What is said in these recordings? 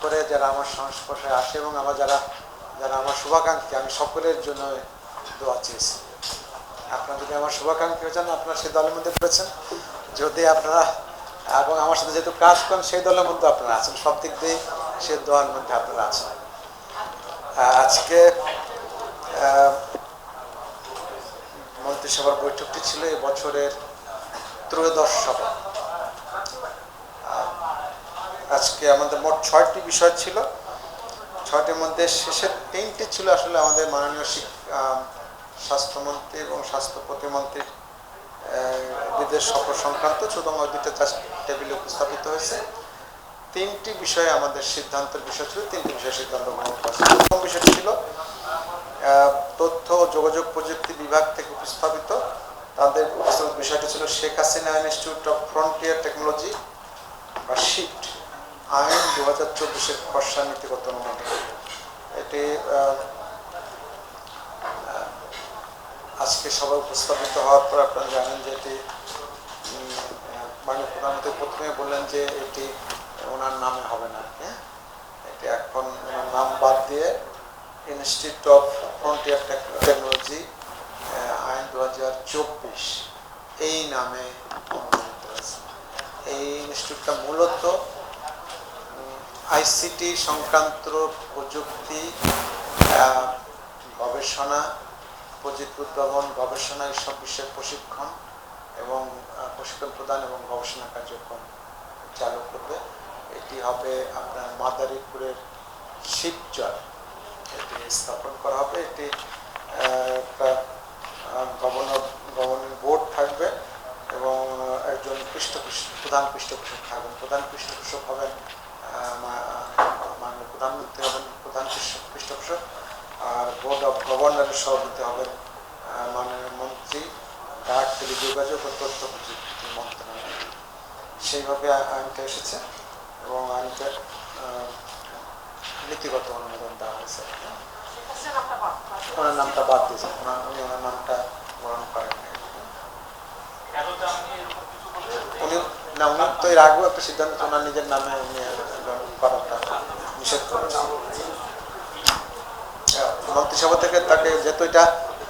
করে যারা আমার সংস্পর্শে আসে এবং যারা আমার শুভাকাঙ্ক্ষী, আমি সকলের জন্য দোয়া চেয়েছি। আপনারা যদি আমার শুভাকাঙ্ক্ষী হয়েছেন, আপনারা সেই দলের মধ্যে পড়েছেন। যদি আপনারা এবং আমার সাথে যেহেতু কাজ করেন, সেই দলের মধ্যে আপনারা আছেন, সব দিক দিয়ে সেই দোয়ার মধ্যে আপনারা আছেন। আজকে মন্ত্রিসভার বৈঠকটি ছিল এই বছরের ত্রয়োদশ সভা। আজকে আমাদের মোট 6টি বিষয় ছিল। 6টির মধ্যে শেষের 3টি ছিল আসলে আমাদের মাননীয় স্বাস্থ্যমন্ত্রী এবং স্বাস্থ্য প্রতিমন্ত্রীর বিদেশ সফর সংক্রান্ত, সুতরাং ওই দুইটা টেবিলে উপস্থাপিত হয়েছে। 3টি বিষয়ে আমাদের সিদ্ধান্তের বিষয় ছিল, 3টি বিষয়ে সিদ্ধান্ত গ্রহণ করা। প্রথম বিষয়টি ছিল তথ্য ও যোগাযোগ প্রযুক্তি বিভাগ থেকে উপস্থাপিত, তাদের উপস্থাপিত বিষয়টি ছিল Sheikh Hasina institute of frontier technology বা শিফট আইন 2024-এর খসড়া নীতিগত অনুমোদন। এটি আজকে সবাই উপস্থাপিত হওয়ার পর আপনারা জানেন যে এটি মাননীয় প্রধানমন্ত্রী প্রথমে বললেন যে এটি ওনার নামে হবে না, এটি এখন ওনার নাম বাদ দিয়ে ইনস্টিটিউট অফ ফ্রন্টিয়ার টেকনোলজি আইন 2024 এই নামে অনুমোদিত হয়েছে। এই ইনস্টিটিউটটা মূলত আইসিটি সংক্রান্ত প্রযুক্তি, গবেষণা, প্রযুক্তি উদ্ভাবন, গবেষণা এইসব বিষয়ে প্রশিক্ষণ এবং প্রশিক্ষণ প্রদান এবং গবেষণা কার্যক্রম চালু করবে। এটি হবে আপনার মাদারীপুরের শিবচর, এটি স্থাপন করা হবে। এটি একটা গভর্নিং বোর্ড থাকবে এবং একজন প্রধান পৃষ্ঠপোষক থাকবেন। প্রধান পৃষ্ঠপোষক হবেন মাননীয় প্রধানমন্ত্রী, হবেন প্রধান পৃষ্ঠপোষক, আর বোর্ড অফ গভর্নরের সভাপতি হবেন মাননীয় মন্ত্রী ডাক, টেলিযোগাযোগ ও তথ্য প্রযুক্তি মন্ত্রণালয়। সেইভাবে আইনটা এসেছে এবং আইনটা নীতিগত অনুমোদন দেওয়া হয়েছে। ওনার নামটা বাদ দিয়েছেন, উনি ওনার নামটা গ্রহণ করেন নাই। উনি তো এর আগেও একটা সিদ্ধান্ত ওনার নিজের নামে উনি করাটা নিষেধ করেছেন মন্ত্রিসভা থেকে। তাকে যেহেতু এটা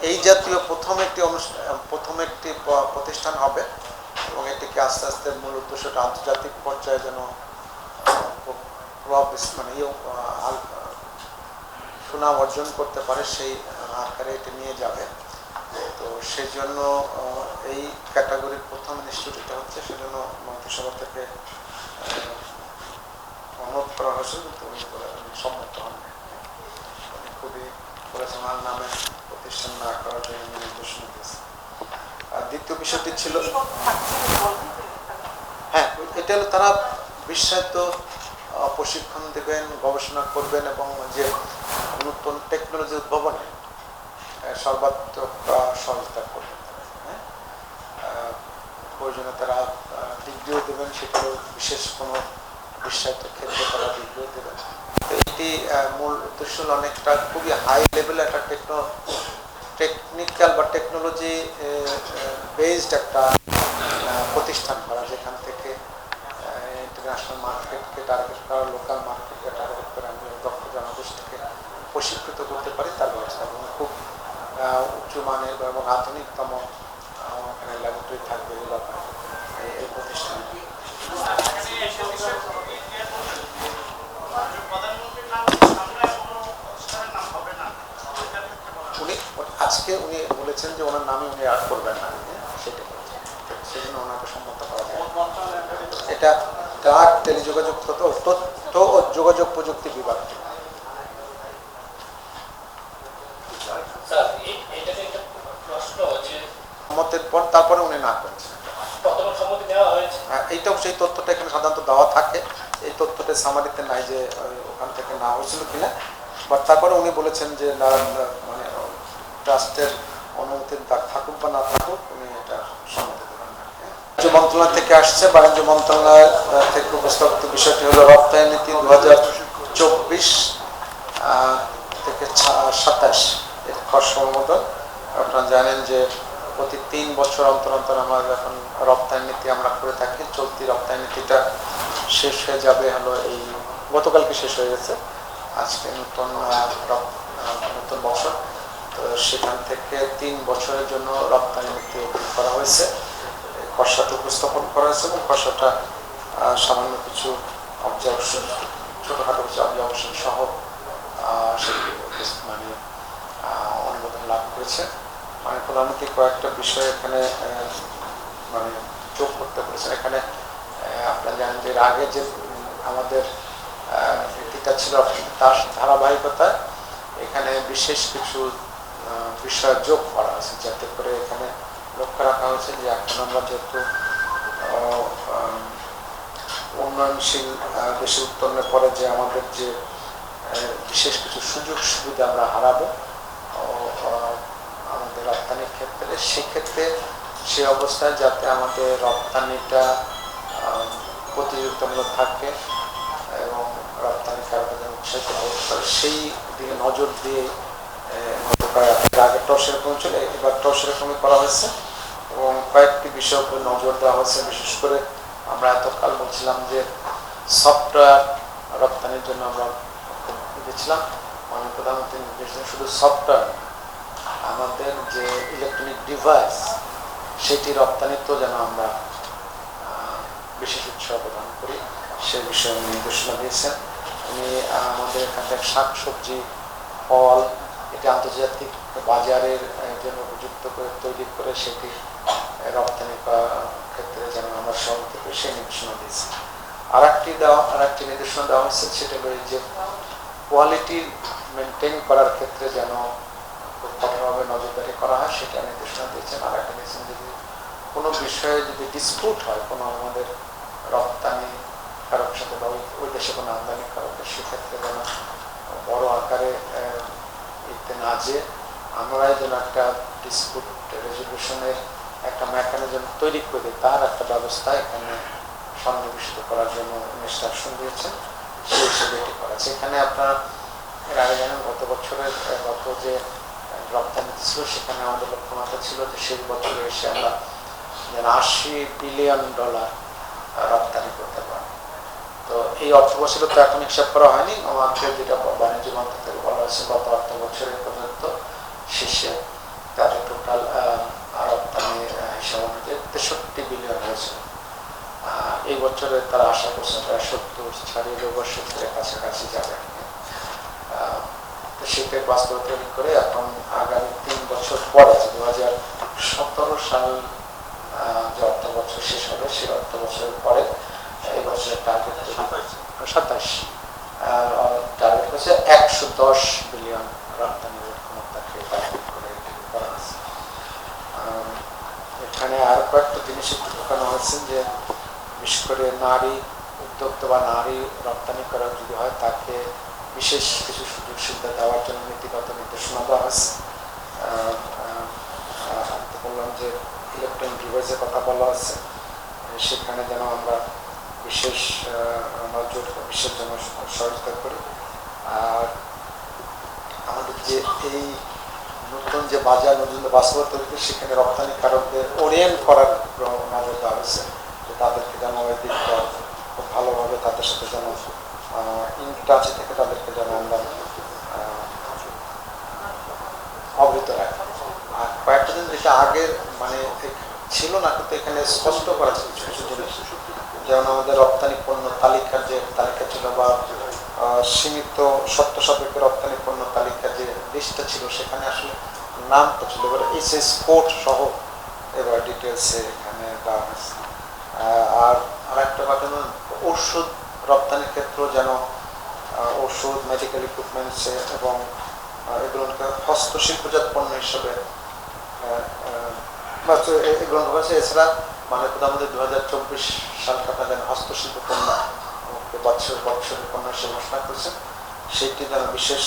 এই জাতীয় প্রথম একটি প্রতিষ্ঠান হবে এবং এটিকে আস্তে আস্তে মূল উদ্দেশ্যটা আন্তর্জাতিক পর্যায়ে যেন মানে সুনাম অর্জন করতে পারে, সেই আকারে এটি নিয়ে যাবে। তো সেই জন্য এই ক্যাটাগরির প্রথম ইনস্টিটিউটটা হচ্ছে, সেজন্য মন্ত্রিসভা থেকে অনুরোধ করা হয়েছে, কিন্তু উনি সম্মত হন। উনি খুবই বলেছেন ওনার নামে প্রতিষ্ঠান না করার জন্য নির্দেশনা দিয়েছে। আর দ্বিতীয় বিষয়টি ছিল, হ্যাঁ, এটা হলো তারা বিস্তারিত প্রশিক্ষণ দেবেন, গবেষণা করবেন এবং যে নতুন টেকনোলজি উদ্ভাবনে সর্বাত্মক সহযোগিতা করবেন। প্রয়োজনে তারা ডিগ্রিও দেবেন, সেটাও বিশেষ কোনো বিস্তারিত ক্ষেত্রে তারা ডিগ্রিও দেবেন। তো এটি মূল উদ্দেশ্য হল অনেকটা খুবই হাই লেভেল একটা টেকনিক্যাল বা টেকনোলজি বেসড একটা প্রতিষ্ঠান করা, যেখান থেকে ইন্টারন্যাশনাল মার্কেটকে টার্গেট করা, লোকাল মার্কেটকে টার্গেট করে আমি দক্ষ জনগোষ্ঠী থেকে প্রশিক্ষিত করতে পারি তার ব্যবস্থা। এবং খুব উঁচু মানের এবং আধুনিকতম এখানে ল্যাবরেটরি থাকবে এই ব্যাপারে এই প্রতিষ্ঠান। আজকে উনি বলেছেন যে ওনার নামে উনি অ্যাড করবেন না, সেটা সেজন্য ওনাকে সম্মত করা যায়। এটা ডাক, টেলিযোগাযোগ, তথ্য ও যোগাযোগ প্রযুক্তি বিভাগ। সম্মতের পর তারপরে উনি না করেছেন। এইটাও সেই তথ্যটা এখানে সাধারণত দেওয়া থাকে, এই তথ্যটা সামারিতে নাই যে ওখান থেকে না হয়েছিল কিনা, বাট তারপরে উনি বলেছেন যে না, মানে ট্রাস্টের অনুমতি থাকুক বা না থাকুক, উনি এটা সম্মতি দেবেন না। বাণিজ্য মন্ত্রণালয় থেকে আসছে, বাণিজ্য মন্ত্রণালয় থেকে উপস্থাপিত বিষয়টি হলো রপ্তানি নীতি 2024 থেকে 27 এর খসড়া অনুমোদন। আপনারা জানেন যে প্রতি 3 বছর অন্তর অন্তর আমরা এখন রপ্তানি নীতি আমরা করে থাকি। চলতি রপ্তানি নীতিটা শেষ হয়ে যাবে হলো এই গতকালকে শেষ হয়ে গেছে, আজকে নতুন বছর। তো সেখান থেকে 3 বছরের জন্য রপ্তানি নীতি করা হয়েছে, খসড়াটা উপস্থাপন করা হয়েছে এবং খসড়াটা সামান্য কিছু অবজারভেশন, ছোটোখাটো কিছু অবজারভেশন সহ সেটি মানে অনুমোদন লাভ করেছে। মানে প্রধানমন্ত্রী কয়েকটা বিষয় এখানে মানে যোগ করতে পেরেছেন। এখানে আপনারা জানেন যে এর আগে যে আমাদের নীতিটা ছিল তার ধারাবাহিকতায় এখানে বিশেষ কিছু বিষয় যোগ করা আছে, যাতে করে এখানে লক্ষ্য রাখা হয়েছে যে এখন আমরা যেহেতু উন্নয়নশীল দেশে উত্তরণের পরে যে আমাদের যে বিশেষ কিছু সুযোগ সুবিধা আমরা হারাবো আমাদের রপ্তানির ক্ষেত্রে, সেক্ষেত্রে সে অবস্থায় যাতে আমাদের রপ্তানিটা প্রতিযোগিতামূলক থাকে এবং রপ্তানিকারকরা যেন উৎসাহিত হতে পারে, সেই দিকে নজর দিয়ে আগেরটাও সেরকম ছিল, এবারটাও সেরকমই করা হয়েছে এবং কয়েকটি বিষয়ের উপর নজর দেওয়া হয়েছে। বিশেষ করে আমরা এতকাল বলছিলাম যে সফটওয়্যার রপ্তানির জন্য আমরা দিয়েছিলাম, মাননীয় প্রধানমন্ত্রী নির্দেশ দেন শুধু সফটওয়্যার, আমাদের যে ইলেকট্রনিক ডিভাইস সেটি রপ্তানিতেও যেন আমরা বিশেষ উৎসাহ প্রদান করি, সে বিষয়ে নির্দেশনা দিয়েছেন। উনি আমাদের এখান থেকে শাকসবজি, ফল এটি আন্তর্জাতিক বাজারের জন্য উপযুক্ত করে তৈরি করে সেটি রপ্তানি করার ক্ষেত্রে যেন আমরা সহযোগিতা করি সেই নির্দেশনা দিয়েছি। আর একটি নির্দেশনা দেওয়া হয়েছে, সেটা হলো যে কোয়ালিটি মেনটেন করার ক্ষেত্রে যেন খুব কঠোরভাবে নজরদারি করা হয় সেটা নির্দেশনা দিয়েছেন। আর একটা দিয়েছেন যদি কোনো বিষয়ে যদি ডিসপিউট হয় কোনো আমাদের রপ্তানি কারকের সাথে বা ওই দেশে কোনো আমদানি কারকের, সেক্ষেত্রে যেন বড় আকারে এতে না যে আমরাই যেন একটা ডিসপিউট রেজলিউশনের একটা মেকানিজম তৈরি করে তার একটা ব্যবস্থা এখানে সন্নিবেশিত করার জন্য ইনস্ট্রাকশন দিয়েছেন, সেই হিসেবে এটি করা আছে। এখানে আপনারা এর আগে জানেন গত বছরের গত যে রপ্তানি ছিল সেখানে আমাদের লক্ষ্যমাত্রা ছিল যে সেই বছরে এসে আমরা যেন $80 বিলিয়ন রপ্তানি করতে পারি। তো এই অর্থ বছরে তো এখন হিসাব করা হয়নি, আমাদের যেটা বাণিজ্য মন্ত্রক থেকে বলা হয়েছে গত অর্থ বছরের পর্যন্ত শেষে তাদের টোটাল রপ্তানি হিসাব অনুযায়ী 63 বিলিয়ন হয়েছিল। এই বছরে তারা আশা করছেন প্রায় 70 ছাড়িয়ে 70-এর কাছাকাছি যাবে। সেটাকে বাস্তবতা করে এখন আগামী 3 বছর পরে 2017 সাল যে অর্থ বছর শেষ হবে সেই অর্থ বছরের পরে এই বছরের টার্গেট 27 টার্গেট হচ্ছে 110 বিলিয়ন রপ্তানির ক্ষমতাকে টার্গেট করে করা হয়েছে। এখানে আর কয়েকটা জিনিস একটু ঢোকানো হয়েছে যে বিশেষ করে নারী উদ্যোক্তা বা নারী রপ্তানি করা যদি হয় তাকে বিশেষ কিছু সুযোগ সুবিধা দেওয়ার জন্য নীতিগত নির্দেশনা দেওয়া হয়েছে। বললাম যে ইলেকট্রনিক ডিভাইসের কথা বলা হচ্ছে, সেখানে যেন আমরা বিশেষ নজর বিশেষ জন্য সহযোগিতা করি। আর আমাদের যে এই নতুন যে বাজার নতুন বাস্তবতা তৈরি সেখানে রপ্তানি কারকদের ওরিয়েন্ট করার নজর দেওয়া হয়েছে, যে তাদেরকে যেন ওই দিকটা খুব ভালোভাবে তাদের সাথে যেন ইনটাচে থেকে তাদেরকে যেন আমরা অবহিত রাখি। আর কয়েকটা দিন যেটা আগে মানে ছিল না, কিন্তু এখানে স্পষ্ট করা ছিল কিছু কিছু জিনিস, যেমন আমাদের রপ্তানি পণ্য তালিকার যে তালিকা ছিল বা সীমিত শর্ত সাপেক্ষে রপ্তানি পণ্য তালিকার যে লিস্টটা ছিল সেখানে আসলে নামটা ছিল, এবার এইচএস কোড সহ এবার ডিটেলসে এখানে দেওয়া হয়েছে। আর একটা কথা, ওষুধ রপ্তানির ক্ষেত্রেও যেন ওষুধ, মেডিকেল ইকুইপমেন্টসে এবং এগুলোকে হস্তশিল্পজাত পণ্য হিসেবে এগুলো হয়েছে। এছাড়া মানে আমাদের 2024 সালটা যেন হস্তশিল্প পণ্য বৎসরের পণ্য হিসেবে ঘোষণা করেছেন, সেটি যেন বিশেষ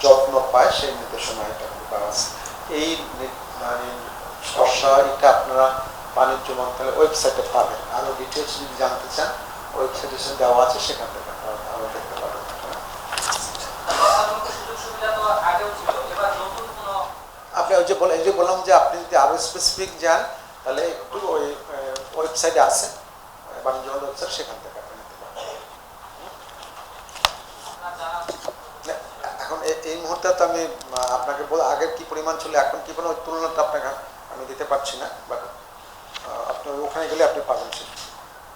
যত্ন পায় সেই নির্দেশনা এটা করা আছে। এই মানে এটা আপনারা বাণিজ্য মন্ত্রণালয়ের ওয়েবসাইটে পাবেন। আরো ডিটেলস যদি জানতে চান ওয়েবসাইটে দেওয়া আছে, সেখান থেকে আপনারা আরো দেখতে পাবেন। আপনি ওই যে বললাম যে আপনি যদি আরো স্পেসিফিক যান তাহলে একটু ওই ওয়েবসাইটে আছে বাণিজ্য মন্ত্রক, সেখান থেকে এই মুহূর্তে তো আমি আপনাকে আগের কি পরিমাণ ছিল এখন কি পরিমাণ, ওই তুলনাটা আপনাকে আমি দিতে পারছি না, বাট আপনি ওখানে গেলে আপনি পাবেন সেটা।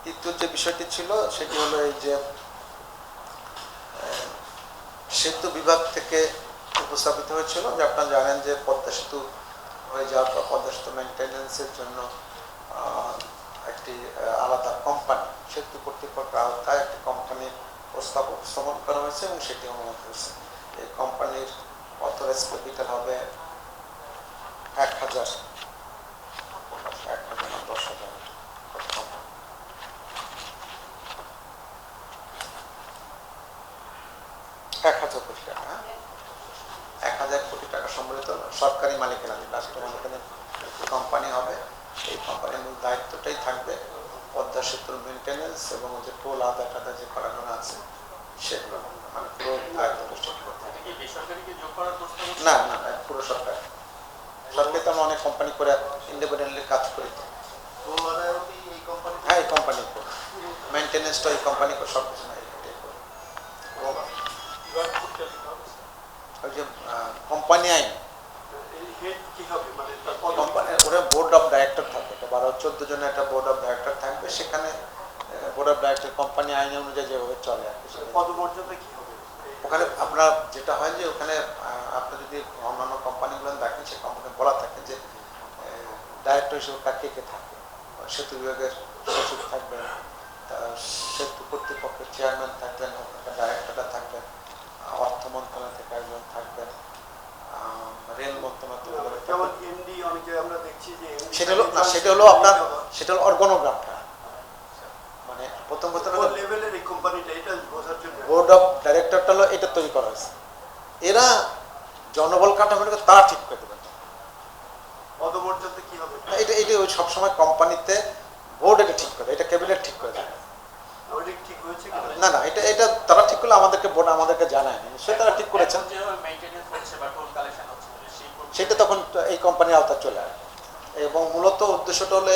তৃতীয় যে বিষয়টি ছিল সেটি হলো এই যে সেতু বিভাগ থেকে উপস্থাপিত হয়েছিল যে আপনারা জানেন যে পদ্মা সেতু হয়ে যাওয়ার পর পদ্মা সেতু মেনটেন্যান্সের জন্য একটি আলাদা কোম্পানি, সেতু কর্তৃপক্ষের আওতায় একটি কোম্পানির প্রস্তাব উপস্থাপন করা হয়েছে এবং সেটি অনুমোদিত হয়েছে। এই কোম্পানির অথরাইজ ক্যাপিটাল হবে 1,000 না 10,000, 1,000 কোটি টাকা, 1,000 কোটি টাকা সম্বলিত সরকারি মালিকানাধীন রাষ্ট্র মালিকানাধীন কোম্পানি হবে। এই কোম্পানির মূল দায়িত্বটাই থাকবে পদ্মা সেতুর মেনটেন্যান্স এবং যে টোল আদায় টাদা যে করানো আছে সেগুলো, মানে পুরো দায়িত্বটা ঠিক করতে হবে। না না না, পুরো সরকার। সরকারি তো আমরা অনেক কোম্পানি করে ইন্ডিপেন্ডেন্টলি কাজ করি। হ্যাঁ, এই কোম্পানি মেনটেন্যান্সটা এই কোম্পানি করে, সব কিছু না ওই যে কোম্পানি আইন, ওরা বোর্ড অফ ডাইরেক্টর থাকবে, 12-14 জনের একটা বোর্ড অফ ডাইরেক্টর থাকবে। সেখানে বোর্ড অফ ডাইরেক্টর কোম্পানি আইন অনুযায়ী যেভাবে চলে আর কি। ওখানে আপনার যেটা হয় যে ওখানে আপনি যদি অন্যান্য কোম্পানিগুলো দেখেন, সে কোম্পানি বলা থাকে যে ডাইরেক্টর হিসেবে কে কে থাকবে। সেতু বিভাগের সচিব থাকবেন, সেতু কর্তৃপক্ষের চেয়ারম্যান থাকবেন, ডাইরেক্টররা থাকবেন, অর্থ মন্ত্রণালয় থেকে একজন থাকবেন, রেল মন্ত্রণালয়। সেটা হলো না, সেটা হলো আপনার, সেটা হলো অর্গানোগ্রামটা, মানে প্রথম বোর্ড অফ ডাইরেক্টরটা হলো এটা তৈরি করা হয়েছে। এরা জনবল কাঠামোটাকে তারা ঠিক করে দেবেন। এটা এটা ওই সবসময় কোম্পানিতে বোর্ড এটা ঠিক করে, এটা ক্যাবিনেট ঠিক করে দেয় না। না, এটা এটা তারা ঠিক করলে আমাদেরকে বোর্ড আমাদেরকে জানায়, নিশ্চয়ই তারা ঠিক করেছেন। সেটা তখন এই কোম্পানির আওতায় চলে আসে এবং মূলত উদ্দেশ্যটা হলো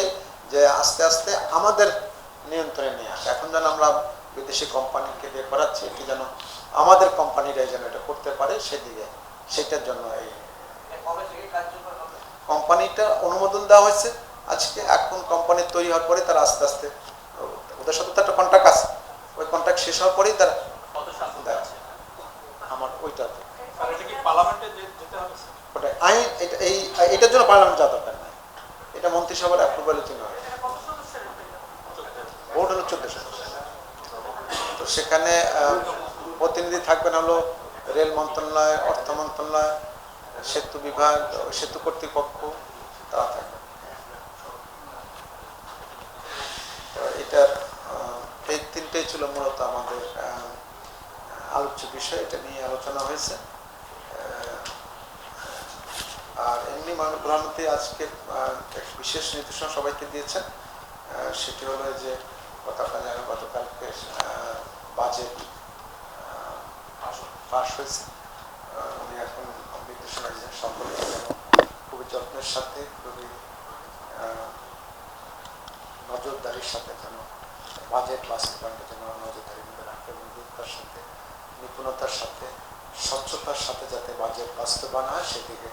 যে আস্তে আস্তে আমাদের নিয়ন্ত্রণে নিয়ে আসে। এখন যেন আমরা বিদেশি কোম্পানিকে দিয়ে করাচ্ছি, এটি যেন আমাদের কোম্পানিরাই যেন এটা করতে পারে, সেদিকে সেটার জন্য এই কোম্পানিটা অনুমোদন দেওয়া হয়েছে আজকে। এখন কোম্পানি তৈরি হওয়ার পরে তারা আস্তে আস্তে, ওদের সাথে তো একটা কন্ট্রাক্ট আছে, ওই কন্ট্রাক্ট শেষ হওয়ার পরেই তারা আমার ওইটা আইন, এটার জন্য পার্লামেন্ট যাওয়া দরকার নাই, এটা মন্ত্রিসভার অ্যাপ্রুভালের জন্য। ভোট হলো 14 সদস্য। তো সেখানে প্রতিনিধি থাকবেন হলো রেল মন্ত্রণালয়, অর্থ মন্ত্রণালয়, সেতু বিভাগ, সেতু কর্তৃপক্ষ, তারা থাকবে। এটার এই তিনটেই ছিল মূলত আমাদের আলোচ্য বিষয়, এটা নিয়ে আলোচনা হয়েছে। আর এমনি মাননীয় প্রধানমন্ত্রী আজকে এক বিশেষ নির্দেশনা সবাইকে দিয়েছেন, সেটি হলো যে কথা জানেন গতকালকে বাজেট পাস হয়েছে। উনি এখন নির্দেশনা দিয়েছেন সকলকে যেন খুবই যত্নের সাথে, খুবই নজরদারির সাথে যেন বাজেট বাস্তবায়নটা যেন নজরদারির মধ্যে রাখতে এবং দ্রুততার সাথে, নিপুণতার সাথে, স্বচ্ছতার সাথে যাতে বাজেট বাস্তবায়ন হয় সেদিকে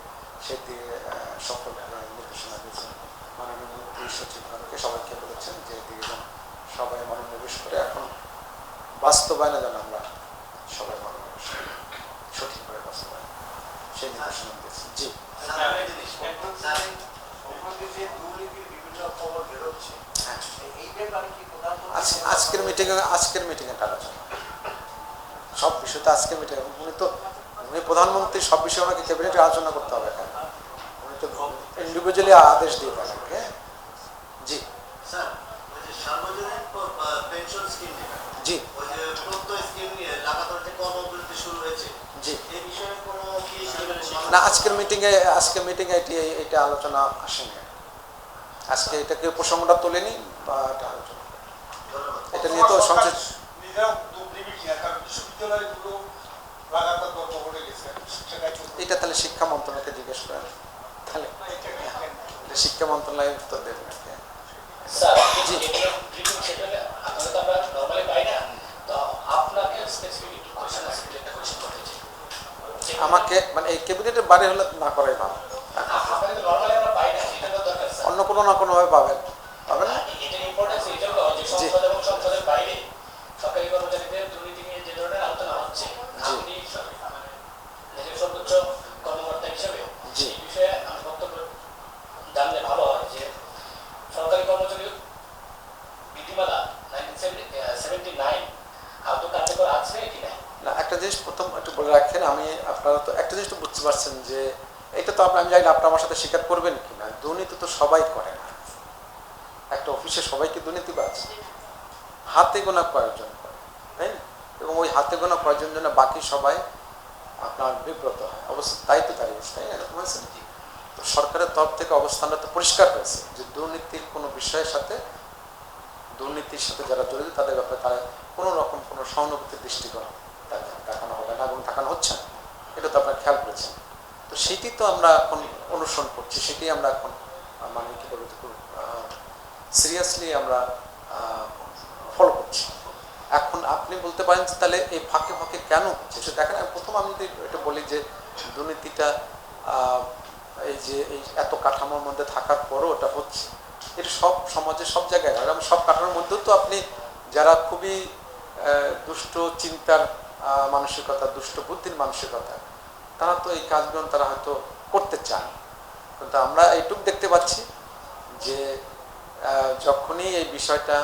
সফল নির্দেশনা দিয়েছেন মাননীয় মন্ত্রী সচিবগণকে। সবাইকে বলেছেন যে এদিকে যেন সবাই মনোনিবেশ করে এখন বাস্তবায়নে যেন আমরা সবাই মনোনিবেশ করি, সঠিকভাবে বাস্তবায়ন, সেই নির্দেশনা দিয়েছেন। জি, আজকের মিটিংয়ে আলোচনা সব বিষয়টা আজকের মিটিংয়ে। উনি প্রধানমন্ত্রী, সব বিষয়ে ওনাকে ক্যাবিনেটে আলোচনা করতে হবে। কেন উনি তো ইন্ডিভিজুয়ালি আদেশ দিয়ে দেন। জি জি জি, না আজকের মিটিংয়ে এটা আলোচনা আসেনি। আজকে এটা কেউ প্রসঙ্গটা তোলেনি বা এটা আলোচনা, এটা নিয়ে তো সংসদ এটা তাহলে শিক্ষা মন্ত্রণালয়কে জিজ্ঞেস করেন, তাহলে শিক্ষা মন্ত্রণালয় তো দেবেন। জি আমাকে মানে এই ক্যাবিনেটের বাইরে হলে না করাই ভালো। অন্য কোনো না কোনোভাবে পাবেন পাবেন না। জি সরকারি কর্মচারীদের দুর্নীতি নিয়ে যে ধরনের আলোচনা হচ্ছে, আপনি সর্বোচ্চ কর্মকর্তা হিসেবে এই বিষয়ে আমার বক্তব্য জানলে ভালো হয় যে সরকারি কর্মচারী বিধিমালা 1979 আদৌ কার্যকর আছে কিনা। না, একটা জিনিস প্রথম একটু বলে রাখেন, আমি আপনারা তো একটা জিনিস তো বুঝতে পারছেন যে এটা তো আমি জানি না আপনি আমার সাথে স্বীকার করবেন কিনা, দুর্নীতি তো সবাই করে না। একটা অফিসে সবাই কি দুর্নীতিবাজ? হাতে গোনা কয়েকজন করে, তাই না? এবং ওই হাতে গোনা কয়েকজন জন্য বাকি সবাই আপনার বিব্রত হয়। অবস্থা তাই তো দাঁড়িয়েছে, তাই না? এরকম হয়েছে নাকি? তো সরকারের তরফ থেকে অবস্থানটা তো পরিষ্কার হয়েছে যে দুর্নীতির কোনো বিষয়ের সাথে, দুর্নীতির সাথে যারা জড়িত তাদের ব্যাপারে তারা কোনো রকম কোনো সহানুভূতির দৃষ্টিকোণ দেখানো হবে না এবং দেখানো হচ্ছে না। এটা তো আপনারা খেয়াল করেছেন। তো সেটি তো আমরা এখন অনুসরণ করছি, সেটি আমরা এখন মানে কী বলবো সিরিয়াসলি আমরা ফলো করছি। এখন আপনি বলতে পারেন যে তাহলে এই ফাঁকে ফাঁকে কেন হচ্ছে সেটা দেখেন। প্রথম আমি যদি এটা বলি যে দুর্নীতিটা এই যে এই এত কাঠামোর মধ্যে থাকার পরও ওটা হচ্ছে, এটা সব সমাজে সব জায়গায় হয়। এবং সব কাঠামোর মধ্যেও তো আপনি যারা খুবই দুষ্ট চিন্তার মানসিকতা, দুষ্ট বুদ্ধির মানসিকতা, তারা তো এই কাজগুলো তারা হয়তো করতে চান। কিন্তু আমরা এইটুকু দেখতে পাচ্ছি যে যখনই এই বিষয়টা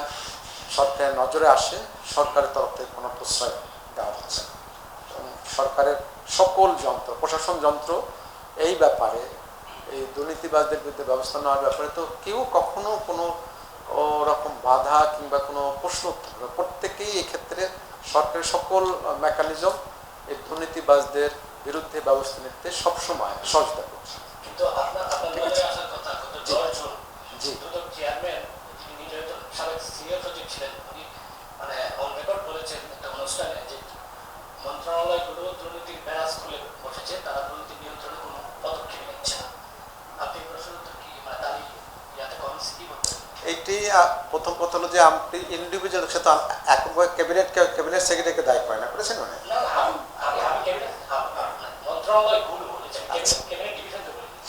সরকারের নজরে আসে, সরকারের তরফ থেকে কোনো প্রশ্রয় দেওয়া হচ্ছে না। সরকারের সকল যন্ত্র, প্রশাসন যন্ত্র এই ব্যাপারে, এই দুর্নীতিবাজদের বিরুদ্ধে ব্যবস্থা নেওয়ার ব্যাপারে তো কেউ কখনো কোনো রকম বাধা কিংবা কোনো প্রশ্ন উত্থাপন করে। প্রত্যেকেই এক্ষেত্রে সরকারের সকল মেকানিজম এই দুর্নীতিবাজদের বিরুদ্ধে ব্যবস্থা নিতে সবসময় সহযোগিতা করছে। কিন্তু আপনার নজরে আসার কথা জি চেয়ারম্যান, যিনি নিজে সাবেক সিনিয়র সচিব ছিলেন, উনি মানে অন রেকর্ড বলেছেন একটা অনুষ্ঠানে যে মন্ত্রণালয়গুলো দুর্নীতির ব্যারাজ খুলে বসেছে, তারা দুর্নীতি নিয়ন্ত্রণে কোনো পদক্ষেপ নিচ্ছে না। আপনি প্রশ্নটা কি মানে তার ইয়াতে কমেন্টস কি বলবেন? এইটি প্রথম কথা হলো যে আপনি ইন্ডিভিজুয়াল সাথে একবার ক্যাবিনেট সেক্রেটারিকে দায়ী করে না করেছেন মানে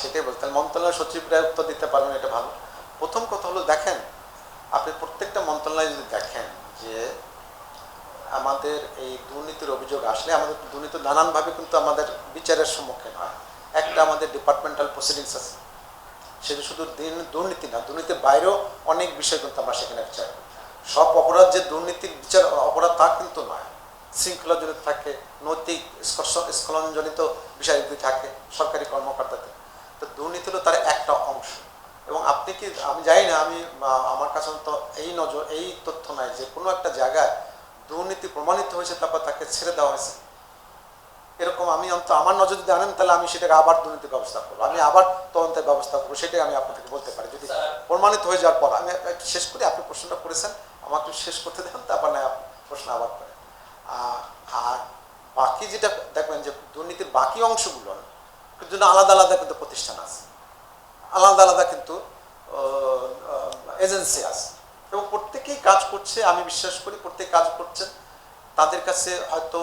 সেটাই বলতে মন্ত্রণালয় সচিবরা উত্তর দিতে পারবেন, এটা ভালো। প্রথম কথা হলো দেখেন, আপনি প্রত্যেকটা মন্ত্রণালয় যদি দেখেন যে আমাদের এই দুর্নীতির অভিযোগ আসলে আমাদের দুর্নীতি নানানভাবে কিন্তু আমাদের বিচারের সম্মুখীন হয়। একটা আমাদের ডিপার্টমেন্টাল প্রসিডিংস আছে, সেটা শুধু দুর্নীতি না, দুর্নীতির বাইরেও অনেক বিষয় কিন্তু আমরা সেখানে বিচার করি। সব অপরাধ যে দুর্নীতির বিচার অপরাধ তা কিন্তু নয়। শৃঙ্খলাজনিত থাকে, নৈতিক স্খলনজনিত বিষয় যদি থাকে সরকারি কর্মকর্তাতে, তো দুর্নীতি হলো তার একটা অংশ। এবং আপনি কি, আমি জানি না, আমি আমার কাছে তো এই তথ্য নাই যে কোনো একটা জায়গায় দুর্নীতি প্রমাণিত হয়েছে তারপর তাকে ছেড়ে দেওয়া হয়েছে। এরকম আমি আমার নজর যদি আনেন তাহলে আমি সেটাকে আবার দুর্নীতির ব্যবস্থা করবো, আমি আবার তদন্তের ব্যবস্থা করবো, সেটাই আমি আপনাদেরকে বলতে পারি যদি প্রমাণিত হয়ে যাওয়ার পর। আমি একটু শেষ করি, আপনি প্রশ্নটা করেছেন, আমাকে শেষ করতে দেন, তারপর না প্রশ্ন আবার করে। আর বাকি যেটা দেখবেন যে দুর্নীতির বাকি অংশগুলো কিন্তু আলাদা আলাদা কিন্তু প্রতিষ্ঠান আছে, আলাদা আলাদা কিন্তু এজেন্সি আছে এবং প্রত্যেকেই কাজ করছে। আমি বিশ্বাস করি প্রত্যেকে কাজ করছেন। তাদের কাছে হয়তো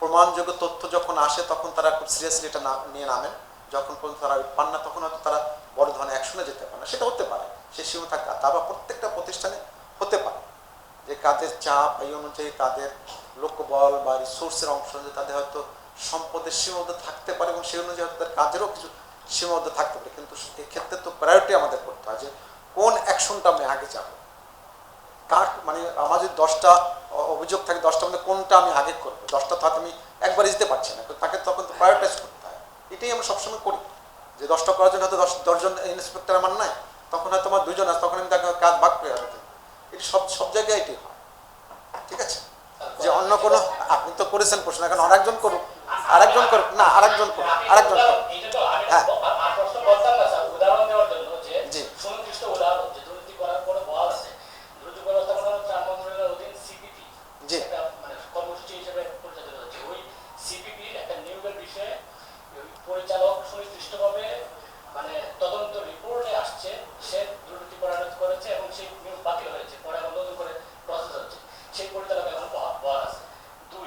প্রমাণযোগ্য তথ্য যখন আসে তখন তারা খুব সিরিয়াসলি এটা নিয়ে নামেন, যখন পর্যন্ত তারা পান না তখন হয়তো তারা বড় ধরনের অ্যাকশনে যেতে পারে না, সেটা হতে পারে, সে সীমা থাকে। তারপর প্রত্যেকটা প্রতিষ্ঠানে হতে পারে যে কাজের চাপ এই অনুযায়ী তাদের লোকবল বা রিসোর্সের অংশ অনুযায়ী তাদের হয়তো সম্পদের সীমাবদ্ধ থাকতে পারে এবং সেই অনুযায়ী হয়তো তাদের কাজেরও কিছু সীমাবদ্ধ থাকতে পারে। কিন্তু এক্ষেত্রে তো প্রায়োরিটি আমাদের করতে হয় যে কোন অ্যাকশনটা আমি আগে যাবো, কার মানে আমার যদি 10টা অভিযোগ থাকে 10টার মধ্যে কোনটা আমি আগে করবো, 10টা তো আমি একবারে দিতে পারছি না, তাকে তখন তো প্রায়োরিটাইজ করতে হয়। এটাই আমরা সবসময় করি যে 10টা করার জন্য হয়তো 10জন ইন্সপেক্টর আমার নাই, তখন হয়তো আমার 2জন আছে, তখন আমি তাকে কাজ ভাগ করে হবে। এটি সব জায়গায় এটি হয়, ঠিক আছে? যে অন্য কোনো, আপনি তো করেছেন প্রশ্ন, এখন আরেকজন করুক, আরেকজন করুক, না আরেকজন করুক, আরেকজন করুক। হ্যাঁ জি জি পরিচালক সুনির্দিষ্টভাবে মানে তদন্ত রিপোর্টে আসছে সে দুর্নীতি পরায়ণ করেছে এবং সেই নিয়োগ বাতিল হয়েছে, পরে আবার নতুন করে প্রসেস হচ্ছে, সেই পরিচালক এখন বহাল আছে। 2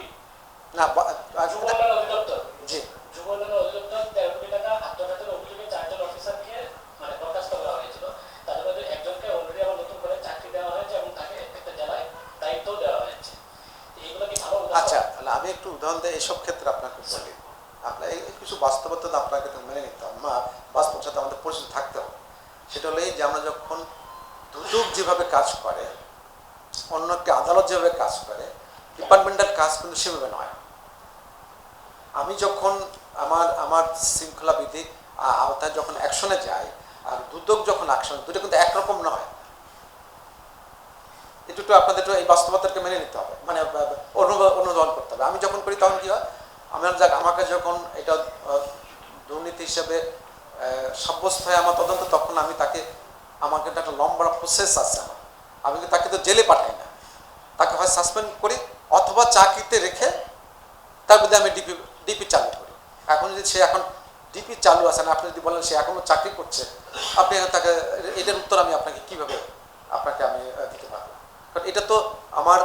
না যুব উন্নয়ন অধিদপ্তর, জি উদাহরণ দেয় এইসব ক্ষেত্রে আপনাকে বলি, আপনার এই কিছু বাস্তবতা আপনাকে মেনে নিতে হবে, বাস্তবের সাথে আমাদের পরিচিত থাকতে হবে। সেটা হলো এই যে আমরা যখন দুদক যেভাবে কাজ করে, অন্য একটি আদালত যেভাবে কাজ করে, ডিপার্টমেন্টাল কাজ কিন্তু সেভাবে নয়। আমি যখন আমার শৃঙ্খলা বিধি আওতায় যখন অ্যাকশনে যাই আর দুদক যখন অ্যাকশন, দুটো কিন্তু একরকম নয়। একটু আপনাদের এই বাস্তবতাকে মেনে নিতে হবে, মানে অনুধাবন করতে হবে। আমি যখন করি তখন কি হয়, আমাকে যখন এটা দুর্নীতি হিসেবে সাব্যস্ত হয় আমার তদন্ত, তখন আমি তাকে, আমার কিন্তু একটা লম্বা প্রসেস আছে আমার, আমি কিন্তু তাকে তো জেলে পাঠাই না, তাকে হয় সাসপেন্ড করি অথবা চাকরিতে রেখে তার বিরুদ্ধে আমি ডিপি চালু করি। এখন যদি সে এখন ডিপি চালু আছে না, আপনি যদি বলেন সে এখনো চাকরি করছে, আপনি তাকে, এটার উত্তর আমি আপনাকে কিভাবে আমি দিতে পারবো? কারণ এটা তো আমার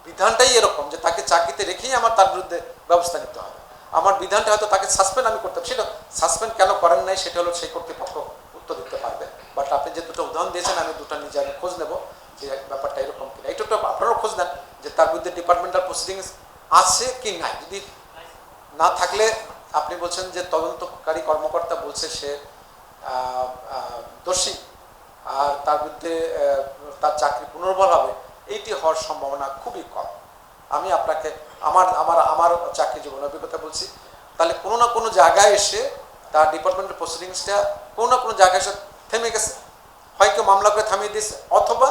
বিধানটাই এরকম যে তাকে চাকরিতে রেখেই আমার তার বিরুদ্ধে ব্যবস্থা নিতে হবে। আমার বিধানটা হয়তো তাকে সাসপেন্ড আমি করতে হবে, সেটা সাসপেন্ড কেন করেন নাই সেটা হলো সেই কর্তৃপক্ষ উত্তর দিতে পারবে। বাট আপনি যে দুটো উদাহরণ দিয়েছেন, আমি দুটো নিজে আমি খোঁজ নেব যে ব্যাপারটা এরকম কিনা। এটা তো আপনারাও খোঁজ নেন যে তার বিরুদ্ধে ডিপার্টমেন্টাল প্রসিডিংস আছে কি নাই। যদি না থাকলে আপনি বলছেন যে তদন্তকারী কর্মকর্তা বলছে সে দোষী আর তার বিরুদ্ধে তার চাকরি পুনর্বহাল হবে, এইটি হওয়ার সম্ভাবনা খুবই কম। আমি আপনাকে আমার চাকরি জীবন অভিজ্ঞতা বলছি। তাহলে কোনো না কোনো জায়গায় এসে তার ডিপার্টমেন্টের প্রসিডিংসটা কোনো না কোনো জায়গায় এসে থেমে গেছে, হয় কেউ মামলা করে থামিয়ে দিয়েছে, অথবা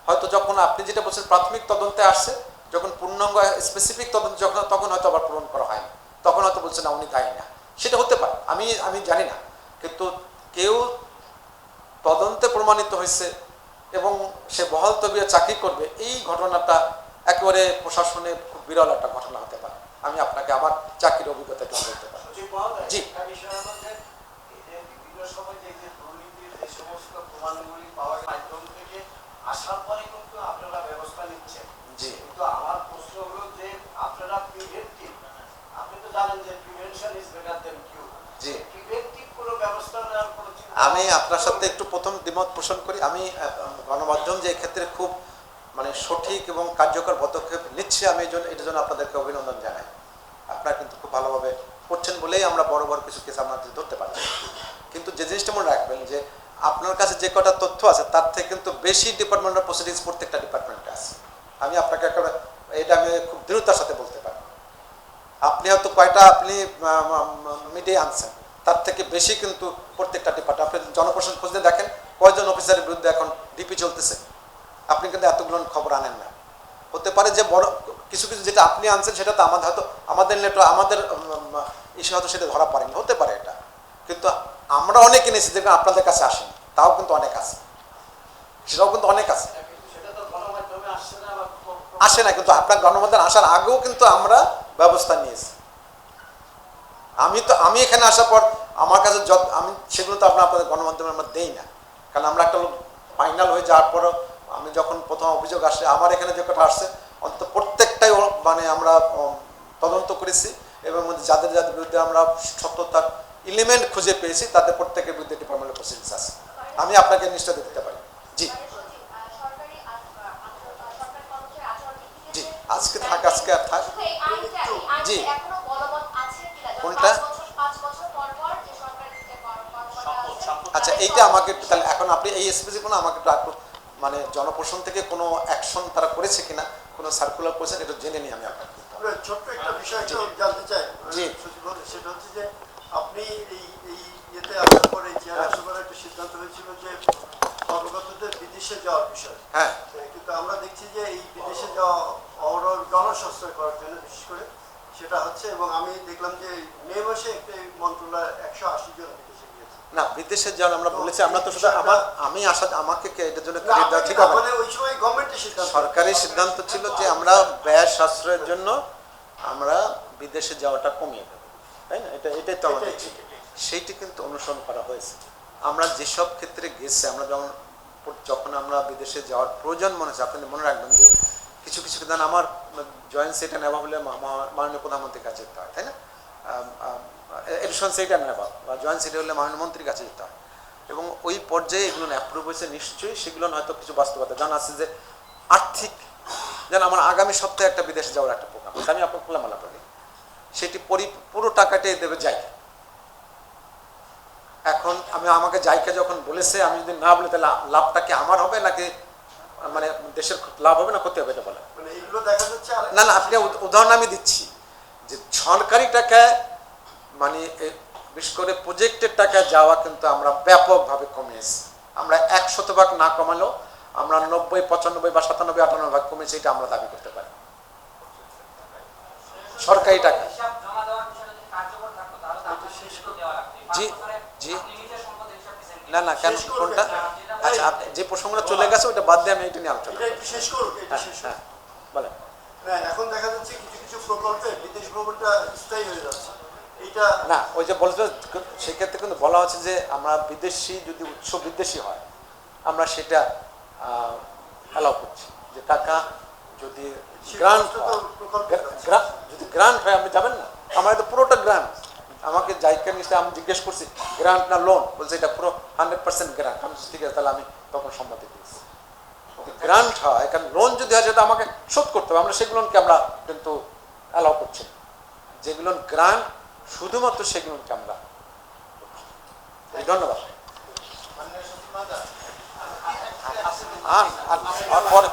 হয়তো যখন আপনি যেটা বলছেন প্রাথমিক তদন্তে আসছে, যখন পূর্ণাঙ্গ স্পেসিফিক তদন্ত যখন, তখন হয়তো আবার পূরণ করা হয়নি, তখন হয়তো বলছে না উনি দায়ী না। সেটা হতে পারে, আমি জানি না। কিন্তু কেউ তদন্তে প্রমাণিত হয়েছে এবং সে বহাল তবিয়ে চাকরি করবে, এই ঘটনাটা একেবারে প্রশাসনে খুব বিরল একটা ঘটনা হতে পারে। আমি আপনাকে আমার চাকরির অভিজ্ঞতা একটু বলতে পারি। জি, আসার পরে কিন্তু আপনারা ব্যবস্থা নিচ্ছেন। জি, কিন্তু আমার প্রশ্ন হলো যে আপনারা প্রিভেন্টিভ, আপনি তো জানেন যে prevention is better than cure. জি, প্রিভেন্টিভ কোনো ব্যবস্থা নেওয়ার কোনো চিন্তা আমি আপনার সাথে একটু প্রথম দ্বিমত পোষণ করি। আমি গণমাধ্যম যে ক্ষেত্রে খুব মানে সঠিক এবং কার্যকর পদক্ষেপ নিচ্ছে, আমি এটার জন্য আপনাদেরকে অভিনন্দন জানাই। আপনারা কিন্তু খুব ভালোভাবে করছেন বলেই আমরা বড় বড় কিছু কেস আমরা ধরতে পারছি। কিন্তু যে জিনিসটা মনে রাখবেন যে আপনার কাছে যে কটা তথ্য আছে তার থেকে কিন্তু বেশি ডিপার্টমেন্টাল প্রসিডিংস প্রত্যেকটা ডিপার্টমেন্টে আছে। আমি আপনাকে একটা, এটা আমি খুব দৃঢ়তার সাথে বলতে পারি। আপনি হয়তো কয়টা আপনি মিডিয়ে আনছেন, তার থেকে বেশি কিন্তু প্রত্যেকটা ডিপার্টমেন্ট, আপনি জনপ্রশাসন খুঁজতে দেখেন কয়জন অফিসারের বিরুদ্ধে এখন ডিপি চলতেছে, আপনি কিন্তু এতগুলো খবর আনেন না। হতে পারে যে বড় কিছু কিছু যেটা আপনি আনছেন সেটা তো আমাদের হয়তো আমাদের নেটওয়ার্ক, আমাদের ইস্যু হয়তো সেটা ধরা পড়েনি, হতে পারে এটা। কিন্তু আমরা অনেক এনেছি দেখবেন আপনাদের কাছে আসেনি, তাও কিন্তু অনেক আছে, সেটাও কিন্তু অনেক আছে। সেটা তো গণমাধ্যমে আসছে না, আসে না, কিন্তু আপনার গণমাধ্যম আসার আগেও কিন্তু আমরা ব্যবস্থা নিয়েছি। আমি এখানে আসার পর আমার কাছে আমি সেগুলো তো আপনাদের গণমাধ্যমে আমরা দেই না, কারণ আমরা একটা ফাইনাল হয়ে যাওয়ার পরও আমি যখন প্রথম অভিযোগ আসে আমার এখানে যে কথা আসছে অন্তত প্রত্যেকটাই মানে আমরা তদন্ত করেছি এবং যাদের যাদের বিরুদ্ধে আমরা সত্যতার এলিমেন্ট খুঁজে পেয়েছি তাদের প্রত্যেকের বিরুদ্ধে ডিপার্টমেন্টাল প্রসিডিংস আছে। আমি আপনাকে নিশ্চয় দিতে পারি। জি জি, আজকে থাক, আজকে আর থাক। জি, কোনটা? আচ্ছা, এইটা আমাকে তাহলে এখন আপনি এই স্পেসিফিক আমাকে একটু মানে জনপ্রশাসন থেকে কোনো অ্যাকশন তারা করেছে কিনা, কোনো সার্কুলার করেছেন, এটা জেনে নিই আমি আপনাকে। ছোট্ট একটা বিষয় জানতে চাই, জি, সেটা হচ্ছে যে আপনি এই ইয়েতে আসার পরে চেয়ার সভার একটা সিদ্ধান্ত হয়েছিল যে কর্মকর্তাদের বিদেশে যাওয়ার বিষয়। হ্যাঁ, কিন্তু আমরা দেখছি যে এই বিদেশে যাওয়া অবরোধ জনস্বাস্থ্য করার জন্য বিশেষ করে সেটা হচ্ছে, এবং আমি দেখলাম যে মে মাসে একটা মন্ত্রণালয় 180 জন বিদেশে গিয়েছে। না, বিদেশে যাওয়ার আমরা বলেছি, আমরা তো শুধু আমি আসা আমাকে এটার জন্য ক্রেডিট দেওয়া ঠিক হবে। মানে ওই সময় গভর্নমেন্টের সিদ্ধান্ত, সরকারি সিদ্ধান্ত ছিল যে আমরা ব্যয় সাশ্রয়ের জন্য আমরা বিদেশে যাওয়াটা কমিয়ে দেবো, তাই না? এটাই তো আমাদের ছিল, সেইটি কিন্তু অনুসরণ করা হয়েছে। আমরা যেসব ক্ষেত্রে গেছি, আমরা যখন আমরা বিদেশে যাওয়ার প্রয়োজন মনে হচ্ছে, আপনি মনে রাখবেন যে কিছু কিছু ক্ষেত্রে আমার জয়েন্ট সেটা নেওয়া হলে মাননীয় প্রধানমন্ত্রীর কাছে যেতে হয়, তাই না? এডিশন সেটা নেওয়া বা জয়েন্ট সেটা হলে মাননীয় মন্ত্রীর কাছে যেতে হয়, এবং ওই পর্যায়ে এগুলো অ্যাপ্রুভ হয়েছে নিশ্চয়ই। সেগুলো হয়তো কিছু বাস্তবতা জানা আছে যে আর্থিক, যেন আমার আগামী সপ্তাহে একটা বিদেশে যাওয়ার একটা প্রোগ্রাম আছে, আমি আপনার খোলামেলা বলি সেটি পুরো টাকাটাই দেবে জায়গা। এখন আমাকে জায়গা যখন বলেছে, আমি যদি না বলি তাহলে লাভটা কি আমার হবে নাকি মানে দেশের লাভ হবে না ক্ষতি হবে, এটা বলে। মানে এগুলো দেখা যাচ্ছে না না, আপনি উদাহরণ আমি দিচ্ছি যে সরকারি টাকায় মানে বিশেষ করে প্রজেক্টের টাকায় যাওয়া কিন্তু আমরা ব্যাপকভাবে কমিয়েছি। আমরা 100% না কমালেও আমরা 90, 95 বা 97, 98 কমেছে, এটা আমরা দাবি করতে পারি সরকারি টাকা। জি জি, না না, কেন কোনটা? আচ্ছা, যে প্রসঙ্গটা চলে গেছে ওটা বাদ দিয়ে আমি এটা নিয়ে আলোচনা এটা একটু শেষ করুক, এটা শেষ করুক। বলেন। না, এখন দেখা যাচ্ছে কিছু কিছু প্রকল্পে বিদেশ ভ্রমণটা স্থায়ী হয়ে যাচ্ছে। এইটা না, ওই যে বলছে সেক্ষেত্রে কিন্তু বলা হচ্ছে যে আমরা বিদেশি যদি উৎস বিদেশি হয় আমরা সেটা অ্যালাউ করছি, যে টাকা যদি গ্রান্ট হয়, যদি গ্রান্ট হয় আপনি যাবেন না, আমার তো পুরোটা গ্রান্ট। আমাকে জায়গা নিশ্চয় আমি জিজ্ঞেস করছি গ্রান্ট না লোন, বলছে এটা পুরো 100% গ্রান্ট। আমি ঠিক আছে, তাহলে আমি তখন সম্মতি দিয়েছি। গ্রান্ট হয়, কারণ লোন যদি হয় সেটা আমাকে শোধ করতে হবে, আমরা সেগুলোকে আমরা কিন্তু অ্যালাউ করছি না। যেগুলো গ্রান্ট শুধুমাত্র সেগুলোকে আমরা। ধন্যবাদ। আর পরে